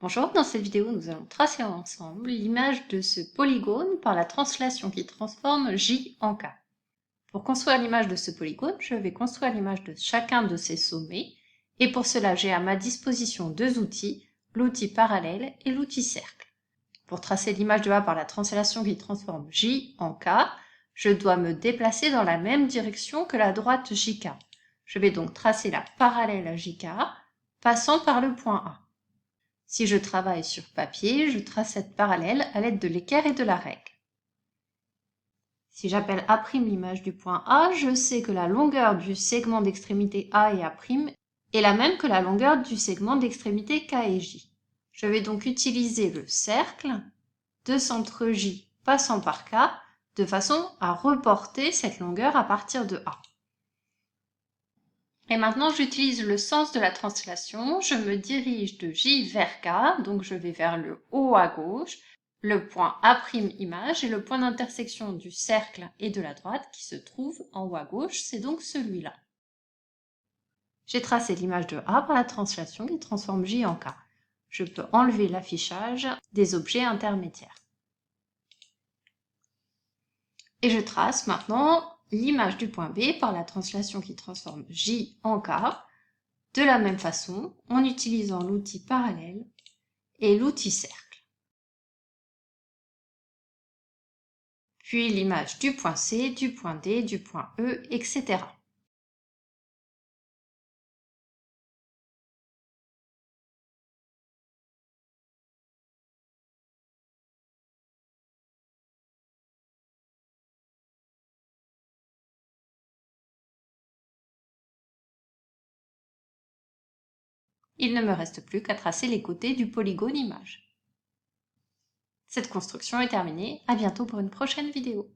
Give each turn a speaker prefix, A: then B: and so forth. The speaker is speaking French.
A: Bonjour, dans cette vidéo, nous allons tracer ensemble l'image de ce polygone par la translation qui transforme J en K. Pour construire l'image de ce polygone, je vais construire l'image de chacun de ces sommets, et pour cela, j'ai à ma disposition deux outils, l'outil parallèle et l'outil cercle. Pour tracer l'image de A par la translation qui transforme J en K, je dois me déplacer dans la même direction que la droite JK. Je vais donc tracer la parallèle à JK, passant par le point A. Si je travaille sur papier, je trace cette parallèle à l'aide de l'équerre et de la règle. Si j'appelle A' l'image du point A, je sais que la longueur du segment d'extrémité A et A' est la même que la longueur du segment d'extrémité K et J. Je vais donc utiliser le cercle de centre J passant par K de façon à reporter cette longueur à partir de A. Et maintenant, j'utilise le sens de la translation. Je me dirige de J vers K, donc je vais vers le haut à gauche, le point A' image et le point d'intersection du cercle et de la droite qui se trouve en haut à gauche, c'est donc celui-là. J'ai tracé l'image de A par la translation qui transforme J en K. Je peux enlever l'affichage des objets intermédiaires. Et je trace maintenant l'image du point B par la translation qui transforme J en K, de la même façon en utilisant l'outil parallèle et l'outil cercle. Puis l'image du point C, du point D, du point E, etc. Il ne me reste plus qu'à tracer les côtés du polygone image. Cette construction est terminée, à bientôt pour une prochaine vidéo.